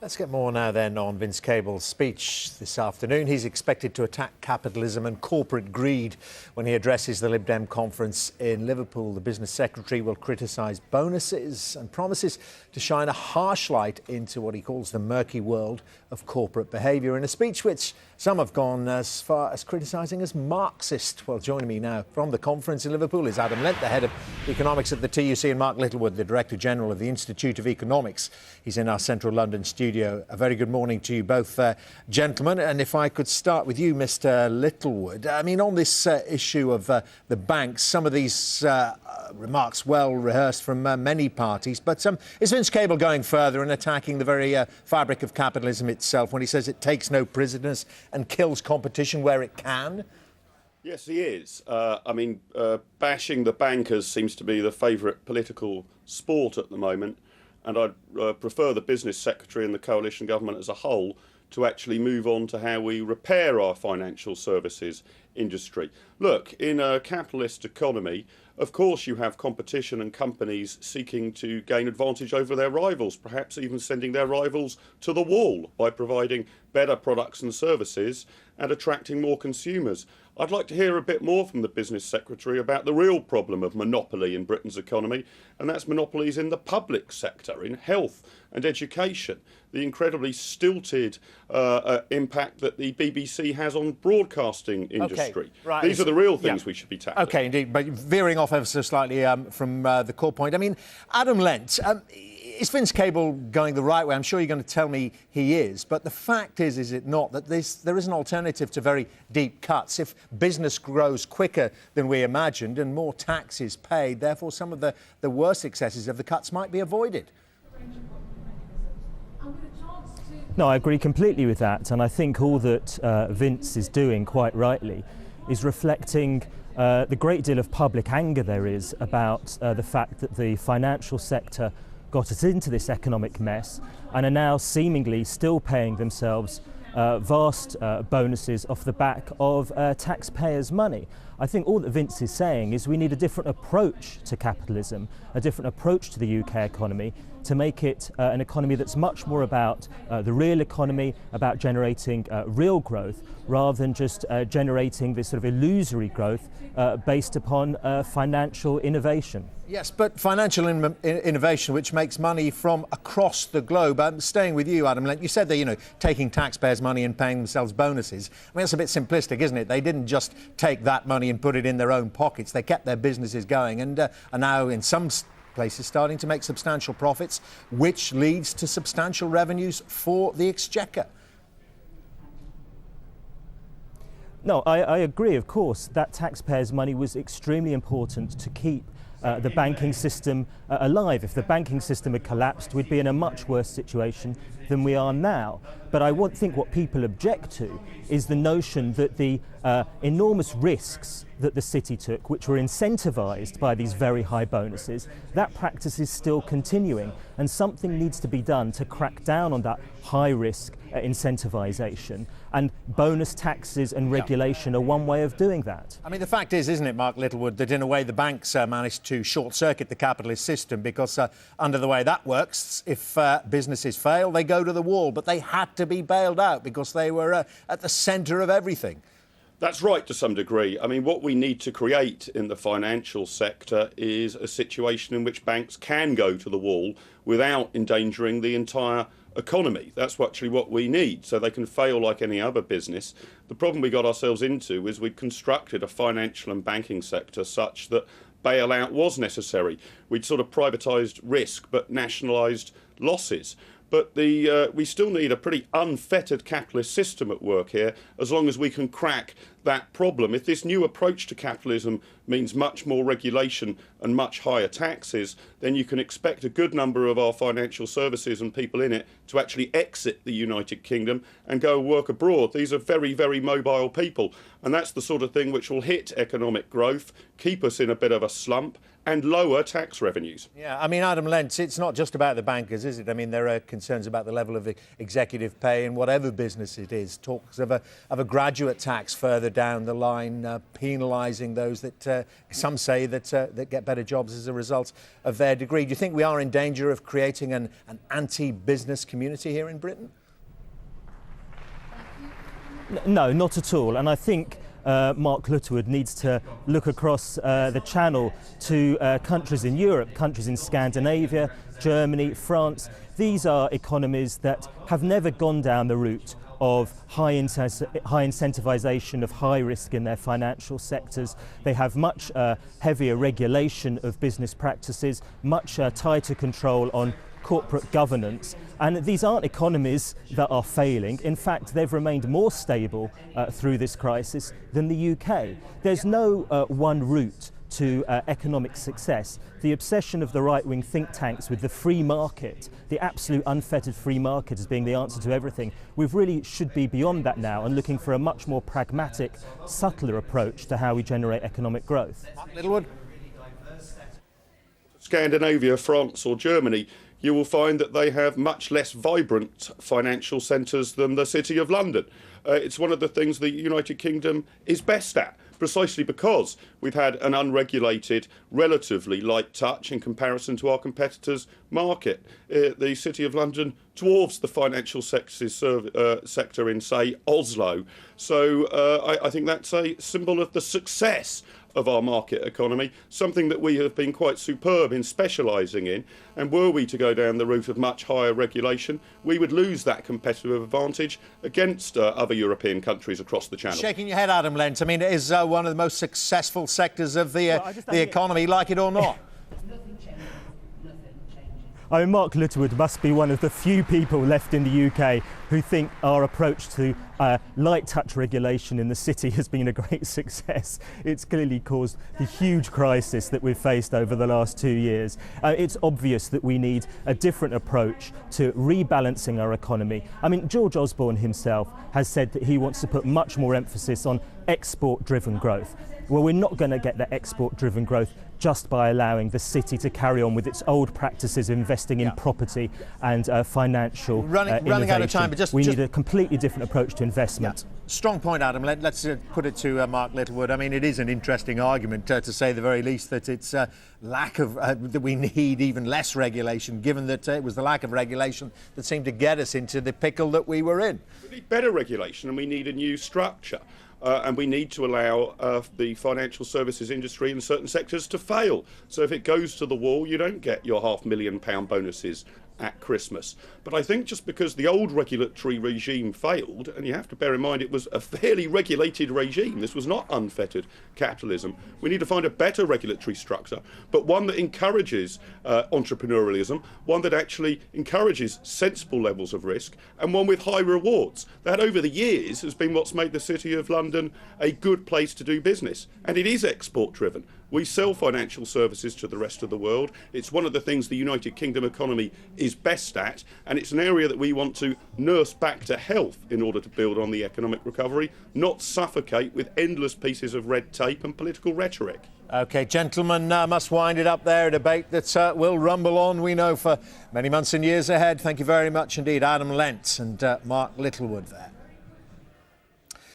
Let's get more now then on Vince Cable's speech this afternoon. He's expected to attack capitalism and corporate greed when he addresses the Lib Dem conference in Liverpool. The business secretary will criticise bonuses and promises to shine a harsh light into what he calls the murky world of corporate behaviour, in a speech which some have gone as far as criticising as Marxist. Well, joining me now from the conference in Liverpool is Adam Lent, the head of economics at the TUC, and Mark Littlewood, the Director General of the Institute of Economics. He's in our central London studio. A very good morning to you both, gentlemen. And if I could start with you, Mr. Littlewood. I mean, on this issue of the banks, some of these remarks well rehearsed from many parties. But is Vince Cable going further and attacking the very fabric of capitalism itself when he says it takes no prisoners and kills competition where it can? Yes, he is. Bashing the bankers seems to be the favourite political sport at the moment. And I'd prefer the business secretary and the coalition government as a whole to actually move on to how we repair our financial services industry. Look, in a capitalist economy, of course you have competition and companies seeking to gain advantage over their rivals, perhaps even sending their rivals to the wall by providing better products and services and attracting more consumers. I'd like to hear a bit more from the business secretary about the real problem of monopoly in Britain's economy, and that's monopolies in the public sector, in health and education, the incredibly stilted impact that the BBC has on broadcasting industry. Okay, right. These are the real things we should be tackling. OK, indeed, but veering off ever so slightly from the core point. I mean, Adam Lent, is Vince Cable going the right way? I'm sure you're going to tell me he is. But the fact is it not, that there is an alternative to very deep cuts. If business grows quicker than we imagined and more tax is paid, therefore some of the worst excesses of the cuts might be avoided. No, I agree completely with that. And I think all that Vince is doing, quite rightly, is reflecting the great deal of public anger there is about the fact that the financial sector got us into this economic mess and are now seemingly still paying themselves vast bonuses off the back of taxpayers' money. I think all that Vince is saying is we need a different approach to capitalism, a different approach to the UK economy, to make it an economy that's much more about the real economy, about generating real growth, rather than just generating this sort of illusory growth based upon financial innovation. Yes, but financial innovation which makes money from across the globe. I'm staying with you, Adam Lent. You said that, taking taxpayers' money and paying themselves bonuses. I mean, that's a bit simplistic, isn't it? They didn't just take that money and put it in their own pockets. They kept their businesses going and are now in some places starting to make substantial profits, which leads to substantial revenues for the Exchequer. No, I agree, of course, that taxpayers' money was extremely important to keep the banking system alive. If the banking system had collapsed, we'd be in a much worse situation than we are now. But I think what people object to is the notion that the enormous risks that the city took, which were incentivised by these very high bonuses, that practice is still continuing, and something needs to be done to crack down on that high risk incentivisation, and bonus taxes and regulation are one way of doing that. I mean, the fact is, isn't it, Mark Littlewood, that in a way the banks managed to short-circuit the capitalist system, because under the way that works, if businesses fail, they go to the wall, but they had to be bailed out because they were at the centre of everything. That's right to some degree. I mean, what we need to create in the financial sector is a situation in which banks can go to the wall without endangering the entire economy. That's actually what we need, so they can fail like any other business. The problem we got ourselves into is we constructed a financial and banking sector such that bailout was necessary. We'd sort of privatised risk but nationalised losses. But we still need a pretty unfettered capitalist system at work here, as long as we can crack that problem. If this new approach to capitalism means much more regulation and much higher taxes, then you can expect a good number of our financial services and people in it to actually exit the United Kingdom and go work abroad. These are very, very mobile people, and that's the sort of thing which will hit economic growth, keep us in a bit of a slump, and lower tax revenues. Yeah, I mean, Adam Lentz, it's not just about the bankers, is it? I mean, there are concerns about the level of executive pay in whatever business it is. Talks of a graduate tax further down the line, penalising those that some say that get better jobs as a result of their degree. Do you think we are in danger of creating an anti-business community here in Britain? No, not at all. And I think Mark Littlewood needs to look across the channel to countries in Europe, countries in Scandinavia, Germany, France. These are economies that have never gone down the route of high incentivisation of high risk in their financial sectors. They have much heavier regulation of business practices, much tighter control on corporate governance, and these aren't economies that are failing. In fact, they've remained more stable through this crisis than the UK. There's no one route to economic success. The obsession of the right-wing think tanks with the free market, the absolute unfettered free market as being the answer to everything, we really should be beyond that now and looking for a much more pragmatic, subtler approach to how we generate economic growth. Littlewood? Scandinavia, France or Germany, you will find that they have much less vibrant financial centres than the City of London. It's one of the things the United Kingdom is best at, precisely because we've had an unregulated, relatively light touch in comparison to our competitors' market. The City of London dwarfs the financial sector in, say, Oslo. So I think that's a symbol of the success of our market economy, something that we have been quite superb in specialising in. And were we to go down the route of much higher regulation, we would lose that competitive advantage against other European countries across the Channel. Shaking your head, Adam Lentz. I mean, it is one of the most successful sectors of the economy, like it or not. I mean, Mark Littlewood must be one of the few people left in the UK who think our approach to light touch regulation in the city has been a great success. It's clearly caused the huge crisis that we've faced over the last 2 years. It's obvious that we need a different approach to rebalancing our economy. I mean, George Osborne himself has said that he wants to put much more emphasis on export-driven growth. Well, we're not going to get that export-driven growth just by allowing the city to carry on with its old practices of investing in property and financial innovation. Running out of time, but we need a completely different approach to investment. Yeah. Strong point, Adam. Let's put it to Mark Littlewood. I mean, it is an interesting argument, to say the very least, that it's lack of that we need even less regulation, given that it was the lack of regulation that seemed to get us into the pickle that we were in. We need better regulation, and we need a new structure. And we need to allow the financial services industry in certain sectors to fail. So if it goes to the wall, you don't get your £500,000 bonuses at Christmas. But I think just because the old regulatory regime failed, and you have to bear in mind it was a fairly regulated regime, this was not unfettered capitalism, we need to find a better regulatory structure, but one that encourages entrepreneurialism, one that actually encourages sensible levels of risk, and one with high rewards. That over the years has been what's made the City of London a good place to do business, and it is export driven. We sell financial services to the rest of the world. It's one of the things the United Kingdom economy is best at, and it's an area that we want to nurse back to health in order to build on the economic recovery, not suffocate with endless pieces of red tape and political rhetoric. OK, gentlemen, must wind it up there. A debate that will rumble on, we know, for many months and years ahead. Thank you very much indeed, Adam Lentz and Mark Littlewood there.